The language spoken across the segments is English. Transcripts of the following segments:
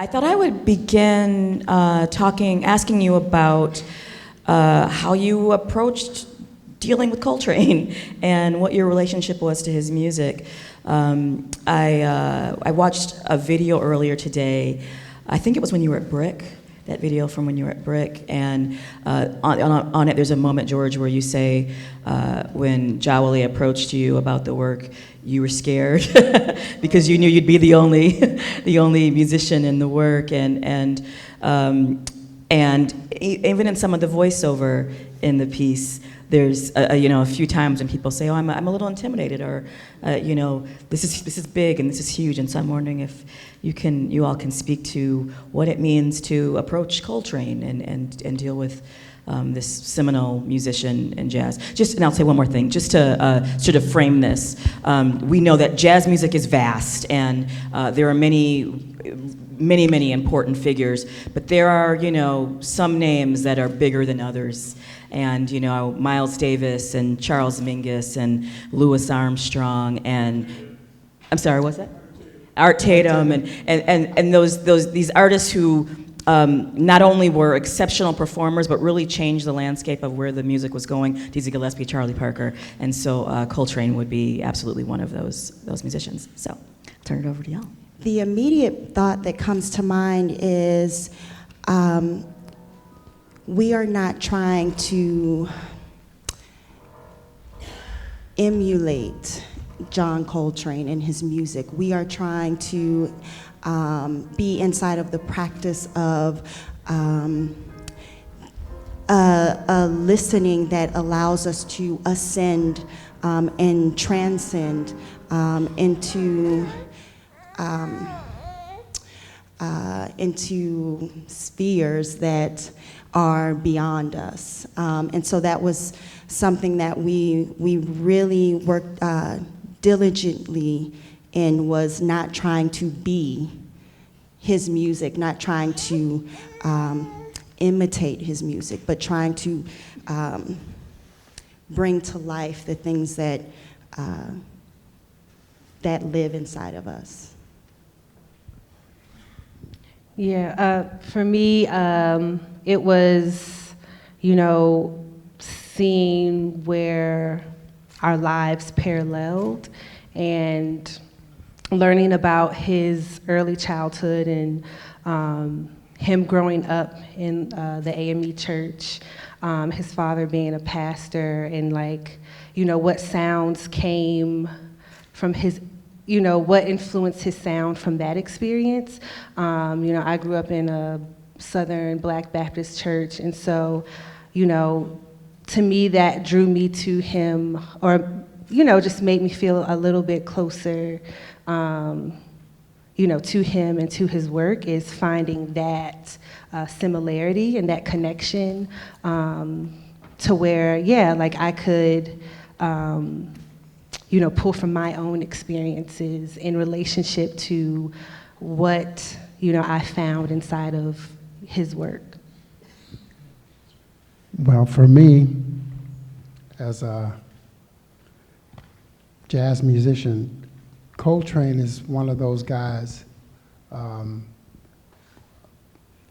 I thought I would begin asking you about how you approached dealing with Coltrane and what your relationship was to his music. I watched a video earlier today. I think it was when you were at Brick, that video from when you were at Brick, and on it there's a moment, George, where you say when Jawole approached you about the work, you were scared because you knew you'd be the only musician in the work, and even in some of the voiceover in the piece, there's a few times when people say, "Oh, I'm a little intimidated," or this is big and this is huge, and so I'm wondering if you all can speak to what it means to approach Coltrane and deal with this seminal musician in jazz. And I'll say one more thing, just to sort of frame this. We know that jazz music is vast, and there are many important figures, but there are some names that are bigger than others. And Miles Davis and Charles Mingus and Louis Armstrong and I'm sorry, what's that? Art Tatum and these artists who not only were exceptional performers but really changed the landscape of where the music was going. Dizzy Gillespie, Charlie Parker, and so Coltrane would be absolutely one of those musicians. So I'll turn it over to y'all. The immediate thought that comes to mind is we are not trying to emulate John Coltrane and his music. We are trying to be inside of the practice of a listening that allows us to ascend and transcend into spheres that are beyond us. And so that was something that we really worked diligently in, was not trying to be his music, not trying to imitate his music, but trying to bring to life the things that live inside of us. Yeah, for me, it was, seeing where our lives paralleled and learning about his early childhood and him growing up in the AME church, his father being a pastor, and what sounds came from his, what influenced his sound from that experience. I grew up in a Southern Black Baptist church, and so, to me that drew me to him, or, just made me feel a little bit closer, to him and to his work, is finding that similarity and that connection to where, I could, pull from my own experiences in relationship to what, I found inside of his work. Well, for me, as a jazz musician, Coltrane is one of those guys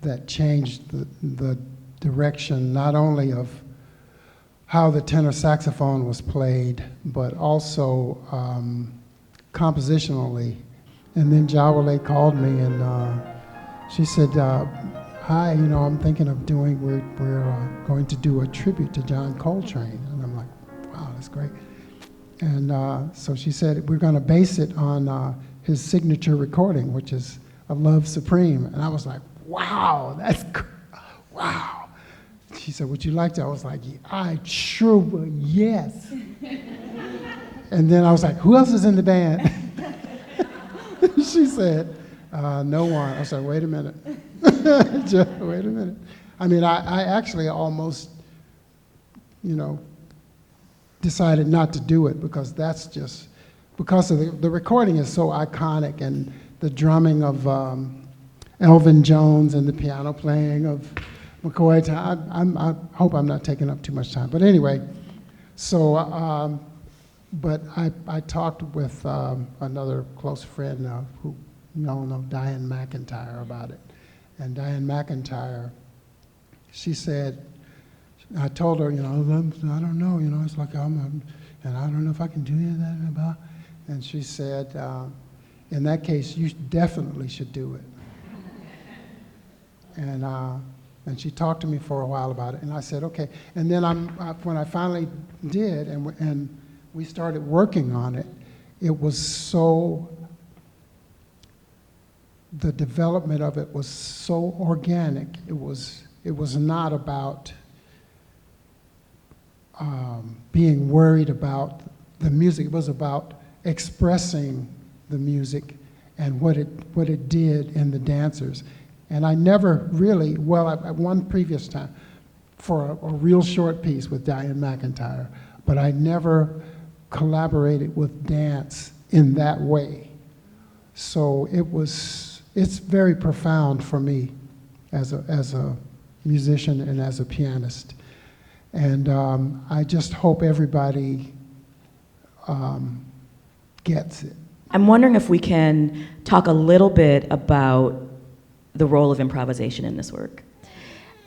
that changed the direction not only of how the tenor saxophone was played, but also compositionally. And then Jawole called me and she said, hi, I'm thinking of we're going to do a tribute to John Coltrane. And I'm like, wow, that's great. And so she said, we're going to base it on his signature recording, which is of Love Supreme. And I was like, wow, wow. She said, would you like to? I was like, I sure would, yes. And then I was like, who else is in the band? She said, no one. I said, wait a minute. Just wait a minute. I mean, I actually almost, decided not to do it because because of the recording is so iconic, and the drumming of Elvin Jones and the piano playing of McCoy. I hope I'm not taking up too much time. But anyway, but I talked with another close friend who you all know Diane McIntyre about it. And Diane McIntyre, she said, I told her, I don't know, it's like and I don't know if I can do that. And she said, in that case, you definitely should do it. And she talked to me for a while about it, and I said, okay. And then when I finally did, and we started working on it, it was so, the development of it was so organic. It was not about being worried about the music. It was about expressing the music and what it did in the dancers. And I never really, at one previous time, for a real short piece with Diane McIntyre, but I never collaborated with dance in that way. So it's very profound for me as a musician and as a pianist. And I just hope everybody gets it. I'm wondering if we can talk a little bit about the role of improvisation in this work.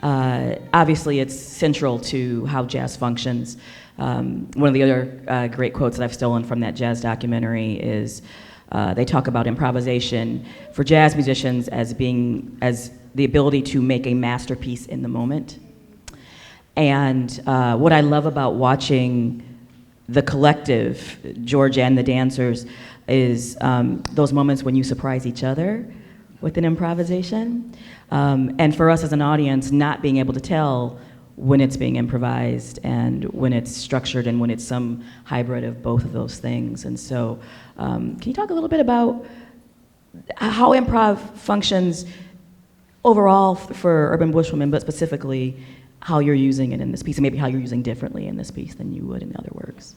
Obviously, it's central to how jazz functions. One of the other great quotes that I've stolen from that jazz documentary is they talk about improvisation for jazz musicians as the ability to make a masterpiece in the moment. And what I love about watching the collective, George and the dancers, is those moments when you surprise each other with an improvisation. And for us as an audience, not being able to tell when it's being improvised and when it's structured and when it's some hybrid of both of those things. And so, can you talk a little bit about how improv functions overall for Urban Bushwomen, but specifically how you're using it in this piece, and maybe how you're using differently in this piece than you would in the other works?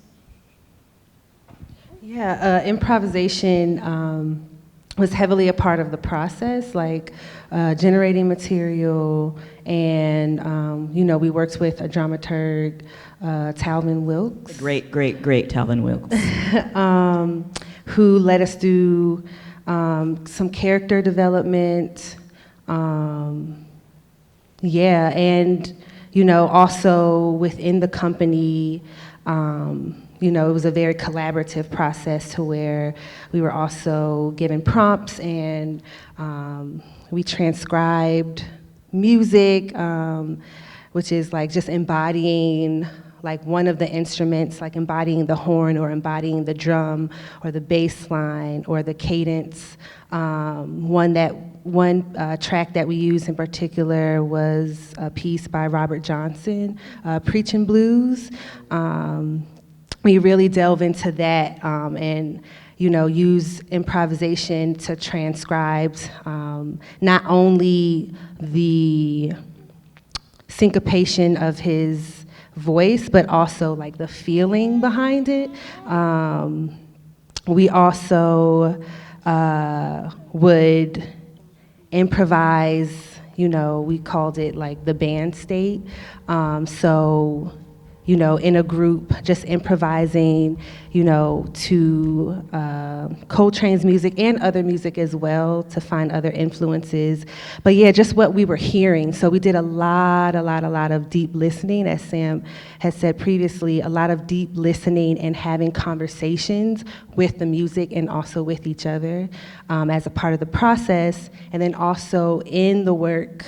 Yeah, improvisation was heavily a part of the process, like generating material, and we worked with a dramaturg, Talvin Wilkes. Great Talvin Wilkes. Who let us do some character development, and also within the company, it was a very collaborative process to where we were also given prompts, and we transcribed music, which is like just embodying like one of the instruments, like embodying the horn or embodying the drum or the bass line or the cadence. One track that we used in particular was a piece by Robert Johnson, Preachin' Blues. We really delve into that and use improvisation to transcribe not only the syncopation of his voice, but also like the feeling behind it. We also would improvise, we called it like the band state. In a group, just improvising, to Coltrane's music and other music as well, to find other influences. But yeah, just what we were hearing. So we did a lot of deep listening, as Sam has said previously, a lot of deep listening and having conversations with the music and also with each other as a part of the process. And then also in the work,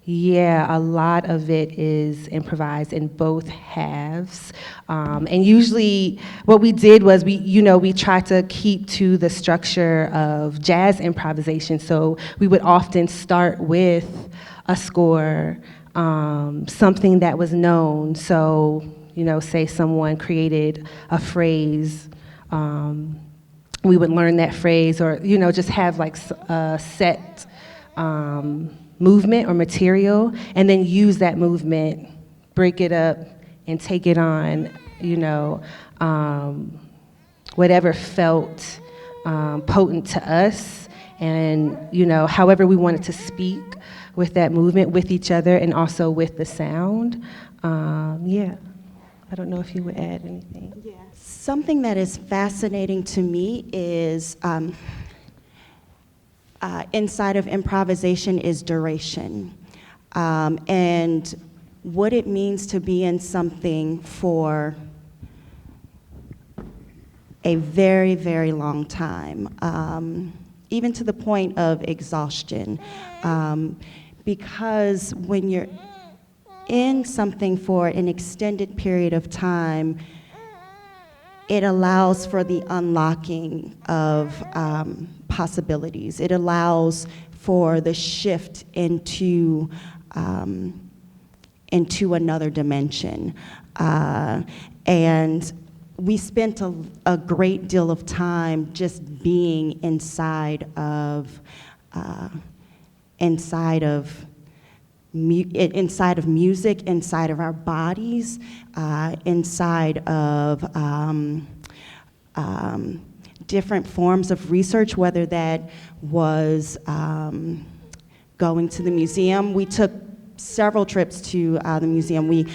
a lot of it is improvised in both halves. And usually what we did was we tried to keep to the structure of jazz improvisation. So we would often start with a score, something that was known. So, say someone created a phrase, we would learn that phrase, or, just have like a set movement or material, and then use that movement, break it up, and take it on, whatever felt potent to us, and, however we wanted to speak with that movement, with each other, and also with the sound. I don't know if you would add anything. Yeah. Something that is fascinating to me is inside of improvisation is duration. And what it means to be in something for a very, very long time, even to the point of exhaustion. Because when you're in something for an extended period of time, it allows for the unlocking of possibilities. It allows for the shift into another dimension. And we spent a great deal of time just being inside of music, inside of our bodies, inside of different forms of research, whether that was going to the museum. We took several trips to the museum. We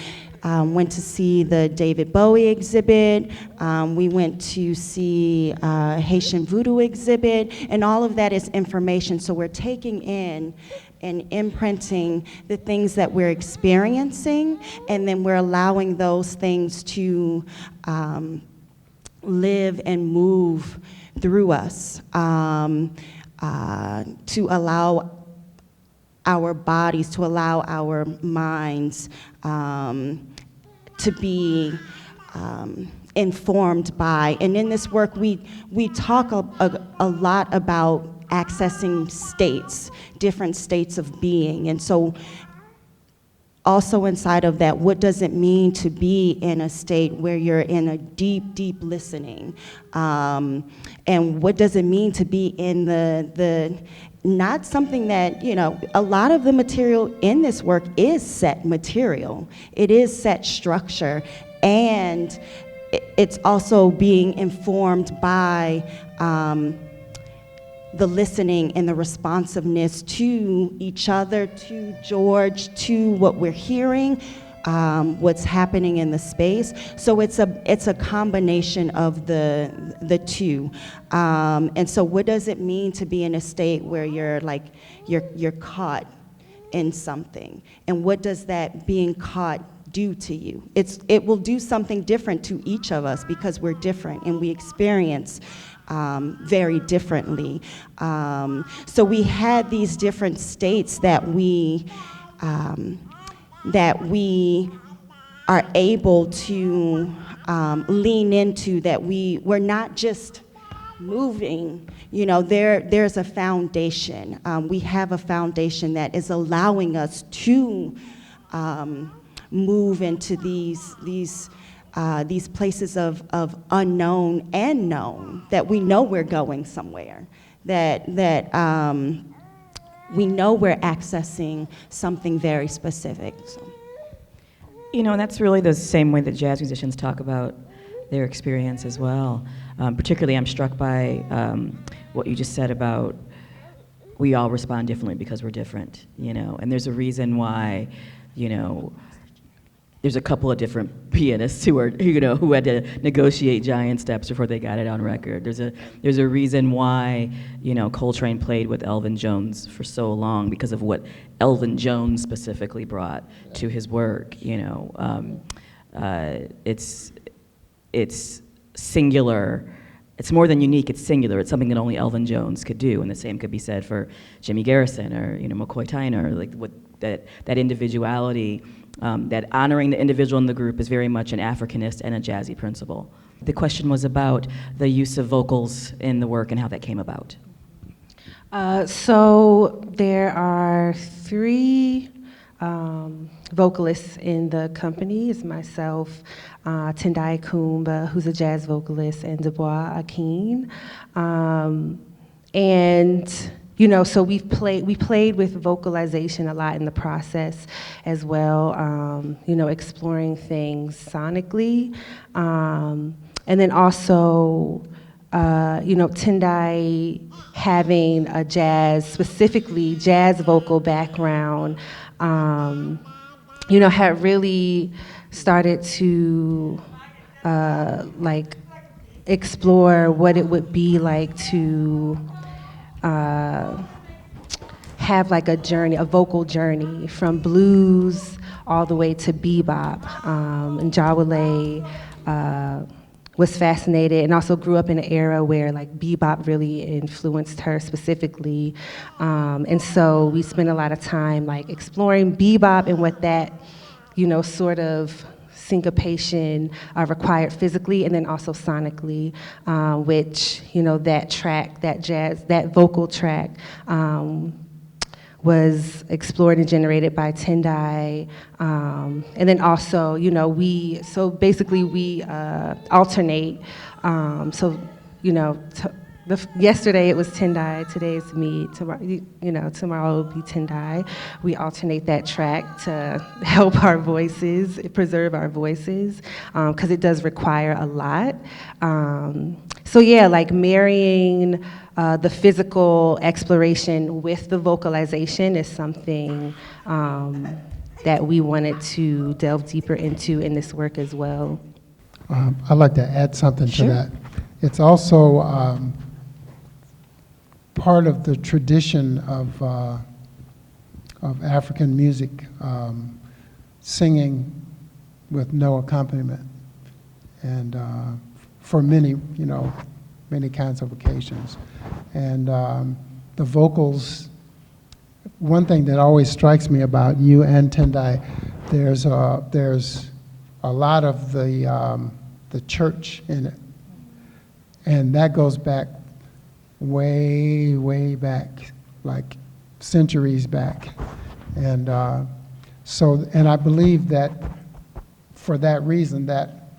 went to see the David Bowie exhibit. We went to see Haitian voodoo exhibit, and all of that is information. So we're taking in and imprinting the things that we're experiencing, and then we're allowing those things to live and move through us, to allow our bodies, to allow our minds to be informed by. And in this work, we talk a lot about accessing states, different states of being. And so also inside of that, what does it mean to be in a state where you're in a deep, deep listening? And what does it mean to be in the not something that, a lot of the material in this work is set material. It is set structure, and it's also being informed by the listening and the responsiveness to each other, to George, to what we're hearing, what's happening in the space. So it's a combination of the two. And so what does it mean to be in a state where you're caught in something? And what does that being caught do to you? It will do something different to each of us because we're different and we experience very differently. So we had these different states that we are able to lean into, that we're not just moving. There's a foundation. We have a foundation that is allowing us to move into these places of unknown and known, that we know we're going somewhere, that we know we're accessing something very specific. So. And that's really the same way that jazz musicians talk about their experience as well. Particularly, I'm struck by what you just said about we all respond differently because we're different, and there's a reason why, there's a couple of different pianists who had to negotiate giant steps before they got it on record. There's a reason why, Coltrane played with Elvin Jones for so long, because of what Elvin Jones specifically brought to his work. It's singular. It's more than unique. It's singular. It's something that only Elvin Jones could do, and the same could be said for Jimmy Garrison or McCoy Tyner. Like that individuality. That honoring the individual in the group is very much an Africanist and a jazzy principle. The question was about the use of vocals in the work and how that came about. So there are 3 vocalists in the company. It's myself, Tendai Kumba, who's a jazz vocalist, and Dubois Akin. So we played with vocalization a lot in the process as well, exploring things sonically. And then also, Tendai having a specifically jazz vocal background, had really started to explore what it would be like to have like a journey, a vocal journey from blues all the way to bebop. And Jawole was fascinated and also grew up in an era where like bebop really influenced her specifically. And so we spent a lot of time like exploring bebop and what that, sort of syncopation required physically and then also sonically, which, that track, that jazz, that vocal track was explored and generated by Tendai. And then also, we alternate. Yesterday it was Tendai, today is me, tomorrow will be Tendai. We alternate that track to help our voices, preserve our voices, because it does require a lot. Like marrying the physical exploration with the vocalization is something that we wanted to delve deeper into in this work as well. I'd like to add something Sure. to that. It's also part of the tradition of African music, singing with no accompaniment, and for many kinds of occasions. And the vocals, one thing that always strikes me about you and Tendai, there's a lot of the church in it, and that goes back way, way back, like centuries back. And and I believe that for that reason, that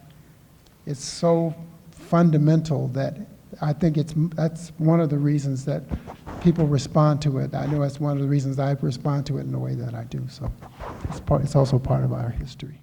it's so fundamental that I think that's one of the reasons that people respond to it. I know that's one of the reasons I respond to it in the way that I do. So it's also part of our history.